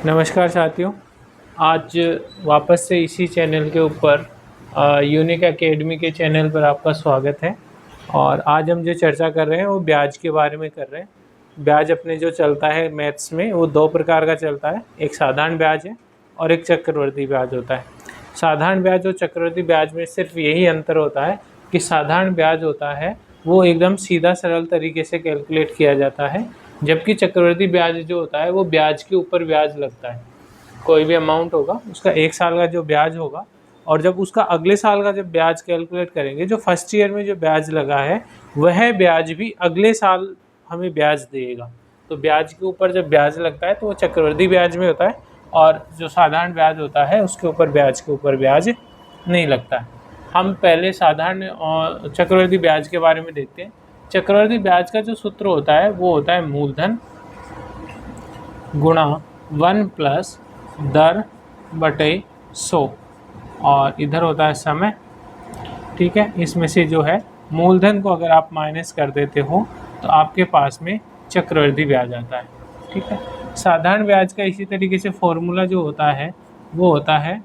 नमस्कार साथियों। आज वापस से इसी चैनल के ऊपर यूनिक एकेडमी के चैनल पर आपका स्वागत है। और आज हम जो चर्चा कर रहे हैं वो ब्याज के बारे में कर रहे हैं। ब्याज अपने जो चलता है मैथ्स में वो दो प्रकार का चलता है, एक साधारण ब्याज है और एक चक्रवर्ती ब्याज होता है। साधारण ब्याज और चक्रवर्ती ब्याज में सिर्फ यही अंतर होता है कि साधारण ब्याज होता है वो एकदम सीधा सरल तरीके से कैलकुलेट किया जाता है, जबकि चक्रवर्ती ब्याज जो होता है वो ब्याज के ऊपर ब्याज लगता है। कोई भी अमाउंट होगा उसका एक साल का जो ब्याज होगा, और जब उसका अगले साल का जब ब्याज कैलकुलेट करेंगे, जो फर्स्ट ईयर में जो ब्याज लगा है वह ब्याज भी अगले साल हमें ब्याज देगा। तो ब्याज के ऊपर जब ब्याज लगता है तो वो चक्रवर्ती ब्याज में होता है, और जो साधारण ब्याज होता है उसके ऊपर ब्याज के ऊपर ब्याज नहीं लगता है। हम पहले साधारण और चक्रवर्ती ब्याज के बारे में देखते हैं। चक्रवर्ती ब्याज का जो सूत्र होता है वो होता है मूलधन गुणा 1 प्लस दर बटे 100, और इधर होता है समय। ठीक है, इसमें से जो है मूलधन को अगर आप माइनस कर देते हो तो आपके पास में चक्रवर्ती ब्याज आता है। ठीक है, साधारण ब्याज का इसी तरीके से फॉर्मूला जो होता है वो होता है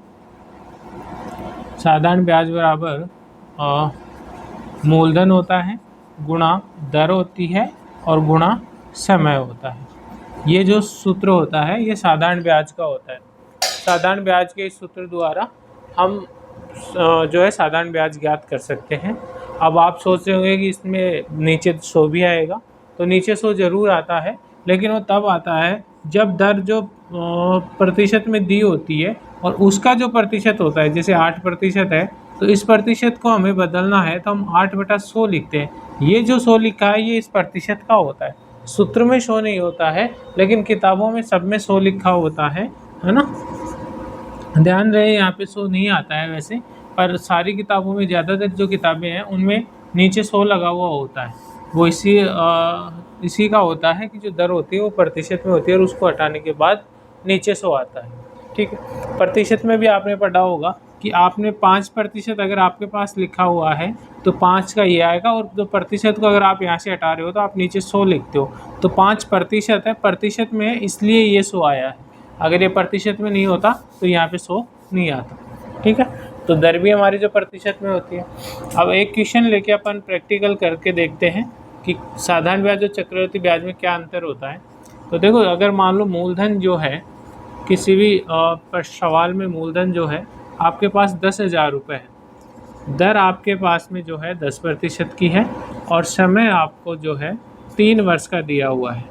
साधारण ब्याज बराबर मूलधन होता है गुणा दर होती है और गुणा समय होता है। ये जो सूत्र होता है ये साधारण ब्याज का होता है। साधारण ब्याज के इस सूत्र द्वारा हम जो है साधारण ब्याज ज्ञात कर सकते हैं। अब आप सोच रहे होंगे कि इसमें नीचे 100 भी आएगा, तो नीचे 100 जरूर आता है, लेकिन वो तब आता है जब दर जो प्रतिशत में दी होती है और उसका जो प्रतिशत होता है, जैसे 8% है तो इस प्रतिशत को हमें बदलना है तो हम 8/100 लिखते हैं। ये जो 100 लिखा है ये इस प्रतिशत का होता है। सूत्र में 100 नहीं होता है, लेकिन किताबों में सब में 100 लिखा होता है ना। ध्यान रहे यहाँ पे 100 नहीं आता है वैसे, पर सारी किताबों में ज़्यादातर जो किताबें हैं उनमें नीचे 100 लगा हुआ होता है। वो इसी का होता है कि जो दर होती है वो प्रतिशत में होती है और उसको हटाने के बाद नीचे 100 आता है। ठीक है, प्रतिशत में भी आपने पढ़ा होगा कि आपने 5% अगर आपके पास लिखा हुआ है तो 5 का ये आएगा, और जो प्रतिशत को अगर आप यहाँ से हटा रहे हो तो आप नीचे 100 लिखते हो, तो 5% है, प्रतिशत में है इसलिए ये 100 आया है। अगर ये प्रतिशत में नहीं होता तो यहाँ पे 100 नहीं आता। ठीक है, तो दर भी हमारी जो प्रतिशत में होती है। अब एक क्वेश्चन लेके अपन प्रैक्टिकल करके देखते हैं कि साधारण ब्याज और चक्रवर्ती ब्याज में क्या अंतर होता है। तो देखो, अगर मान लो मूलधन जो है किसी भी सवाल में मूलधन जो है आपके पास 10,000 रुपये है, दर आपके पास में जो है 10% की है, और समय आपको जो है 3 वर्ष का दिया हुआ है।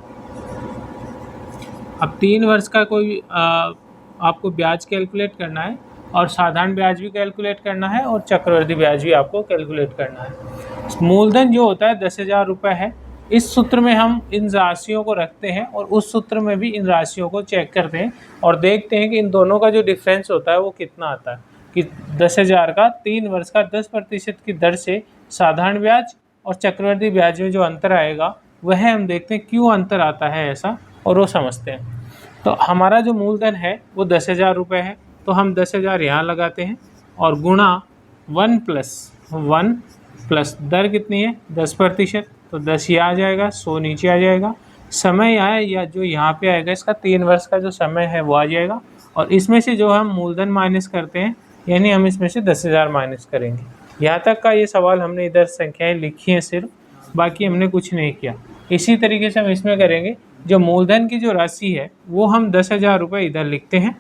अब 3 वर्ष का कोई आपको ब्याज कैलकुलेट करना है, और साधारण ब्याज भी कैलकुलेट करना है और चक्रवर्ती ब्याज भी आपको कैलकुलेट करना है। मूलधन जो होता है 10,000 रुपये है। इस सूत्र में हम इन राशियों को रखते हैं और उस सूत्र में भी इन राशियों को चेक करते हैं और देखते हैं कि इन दोनों का जो डिफरेंस होता है वो कितना आता है। कि 10,000 का 3 वर्ष का 10% की दर से साधारण ब्याज और चक्रवर्ती ब्याज में जो अंतर आएगा वह हम देखते हैं क्यों अंतर आता है ऐसा, और वो समझते हैं। तो हमारा जो मूलधन है वो 10,000 रुपये है, तो हम 10,000 यहाँ लगाते हैं और गुणा 1 प्लस दर कितनी है 10%, तो 10 ये आ जाएगा, 100 नीचे आ जाएगा। समय आए या जो यहाँ पे आएगा इसका 3 वर्ष का जो समय है वो आ जाएगा, और इसमें से जो हम मूलधन माइनस करते हैं यानी हम इसमें से 10,000 माइनस करेंगे। यहाँ तक का ये सवाल हमने इधर संख्याएँ लिखी हैं सिर्फ, बाकी हमने कुछ नहीं किया। इसी तरीके से हम इसमें करेंगे, जो मूलधन की जो राशि है वो हम 10,000 रुपये इधर लिखते हैं,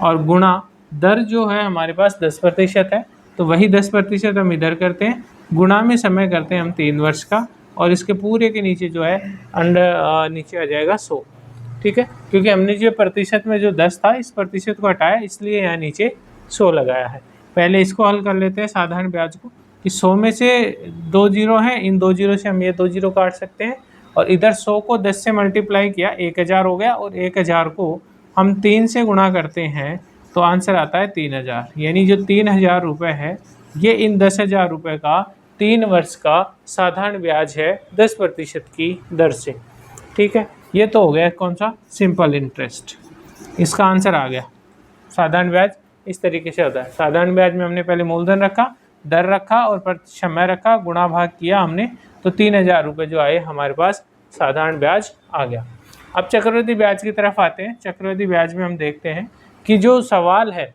और गुणा दर जो है हमारे पास 10% है तो वही 10% हम इधर करते हैं, गुणा में समय करते हैं हम 3 वर्ष का, और इसके पूरे के नीचे जो है नीचे आ जाएगा 100। ठीक है, क्योंकि हमने जो प्रतिशत में जो 10 था इस प्रतिशत को हटाया इसलिए यहाँ नीचे 100 लगाया है। पहले इसको हल कर लेते हैं साधारण ब्याज को, कि 100 में से 2 जीरो हैं, इन 2 जीरो से हम ये 2 जीरो काट सकते हैं, और इधर 100 को 10 से मल्टीप्लाई किया 1,000 हो गया, और 1,000 को हम 3 से गुणा करते हैं तो आंसर आता है 3,000। यानी जो 3,000 रुपये है ये इन 10,000 रुपये का 3 वर्ष का साधारण ब्याज है 10% की दर से। ठीक है, ये तो हो गया कौन सा, सिंपल इंटरेस्ट। इसका आंसर आ गया। साधारण ब्याज इस तरीके से होता है। साधारण ब्याज में हमने पहले मूलधन रखा, दर रखा और समय रखा, गुणा भाग किया हमने, तो 3,000 रुपये जो आए हमारे पास साधारण ब्याज आ गया। अब चक्रवृद्धि ब्याज की तरफ आते हैं। चक्रवृद्धि ब्याज में हम देखते हैं कि जो सवाल है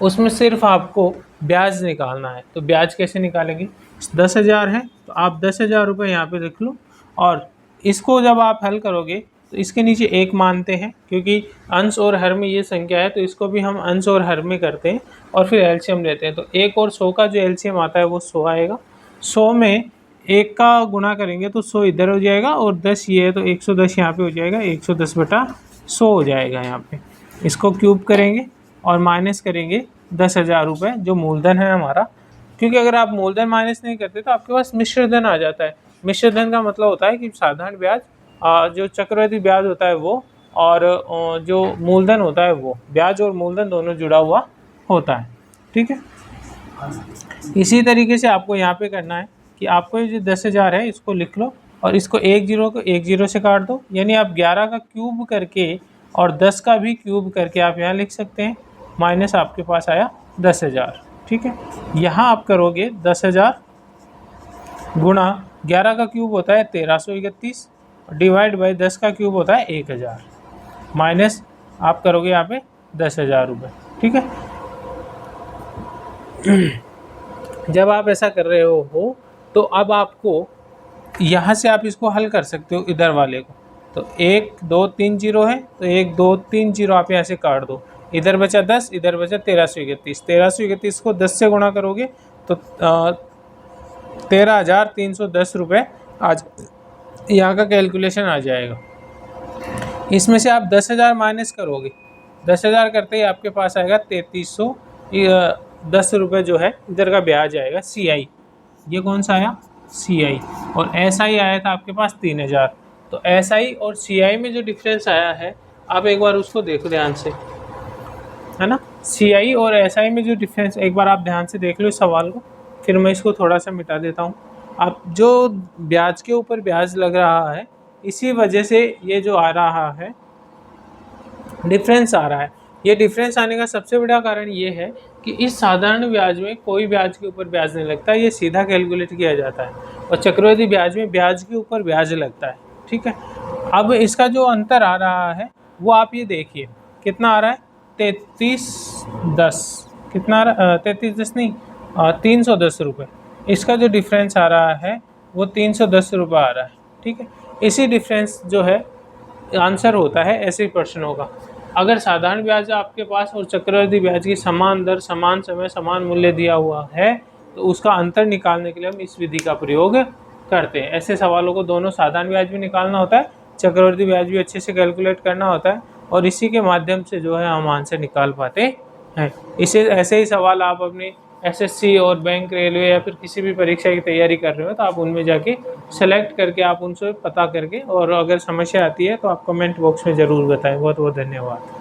उसमें सिर्फ आपको ब्याज निकालना है। तो ब्याज कैसे निकालेंगे? 10,000 है तो आप 10,000 रुपये यहाँ पे लिख लो, और इसको जब आप हल करोगे तो इसके नीचे एक मानते हैं, क्योंकि अंश और हर में ये संख्या है तो इसको भी हम अंश और हर में करते हैं और फिर एलसीएम लेते हैं। तो 1 और 100 का जो एलसीएम आता है वो 100 आएगा। 100 में 1 का गुणा करेंगे तो 100 इधर हो जाएगा, और 10 ये है तो 110 यहाँ पे हो जाएगा, 110/100 हो जाएगा यहाँ पे। इसको क्यूब करेंगे और माइनस करेंगे 10,000 रुपये जो मूलधन है हमारा, क्योंकि अगर आप मूलधन माइनस नहीं करते तो आपके पास मिश्र धन आ जाता है। मिश्र धन का मतलब होता है कि साधारण ब्याज, जो चक्रवृद्धि ब्याज होता है वो, और जो मूलधन होता है वो, ब्याज और मूलधन दोनों जुड़ा हुआ होता है। ठीक है, इसी तरीके से आपको यहाँ पे करना है कि आपको ये जो 10,000 है इसको लिख लो और इसको 10 को 10 से काट दो, यानी आप 11 का क्यूब करके और 10 का भी क्यूब करके आप यहाँ लिख सकते हैं, माइनस आपके पास आया 10,000। ठीक है, यहाँ आप करोगे 10,000 गुणा 11 का क्यूब होता है 1331, डिवाइड बाई 10 का क्यूब होता है 1000, माइनस आप करोगे यहाँ पे 10,000 रुपये। ठीक है, जब आप ऐसा कर रहे हो तो अब आपको यहाँ से आप इसको हल कर सकते हो इधर वाले को। तो 1 2 3 0 है तो 1 2 3 0 आप यहाँ से काट दो, इधर बचा 10, इधर बचा 1331। 1331 को 10 से गुणा करोगे तो 13,310 रुपये आज यहाँ का कैलकुलेशन आ जाएगा। इसमें से आप 10,000 माइनस करोगे, 10,000 करते ही आपके पास आएगा 3,310 रुपये जो है इधर का ब्याज आएगा। CI ये कौन सा आया? CI, और SI आया था आपके पास 3,000। तो SI और CI में जो डिफरेंस आया है आप एक बार उसको देखो ध्यान से, है ना। CI और SI में जो डिफरेंस, एक बार आप ध्यान से देख लो इस सवाल को, फिर मैं इसको थोड़ा सा मिटा देता हूँ। अब जो ब्याज के ऊपर ब्याज लग रहा है इसी वजह से ये जो आ रहा है डिफरेंस आ रहा है। ये डिफरेंस आने का सबसे बड़ा कारण ये है कि इस साधारण ब्याज में कोई ब्याज के ऊपर ब्याज नहीं लगता, ये सीधा कैलकुलेट किया जाता है, और चक्रवृद्धि ब्याज में ब्याज के ऊपर ब्याज लगता है। ठीक है, अब इसका जो अंतर आ रहा है वो आप ये देखिए कितना आ रहा है, 3310, कितना आ रहा है, 3310 नहीं, 310 रुपये। इसका जो डिफरेंस आ रहा है वो 310 रुपये आ रहा है। ठीक है, इसी डिफरेंस जो है आंसर होता है ऐसे प्रश्नों का। अगर साधारण ब्याज आपके पास और चक्रवृद्धि ब्याज की समान दर, समान समय, समान मूल्य दिया हुआ है तो उसका अंतर निकालने के लिए हम इस विधि का प्रयोग करते हैं। ऐसे सवालों को दोनों साधारण ब्याज भी निकालना होता है, चक्रवृद्धि ब्याज भी अच्छे से कैलकुलेट करना होता है, और इसी के माध्यम से जो है हम आंसर निकाल पाते हैं। इसे ऐसे ही सवाल आप अपने SSC और बैंक, रेलवे या फिर किसी भी परीक्षा की तैयारी कर रहे हो तो आप उनमें जाके सेलेक्ट करके आप उनसे पता करके, और अगर समस्या आती है तो आप कमेंट बॉक्स में ज़रूर बताएं। बहुत बहुत धन्यवाद।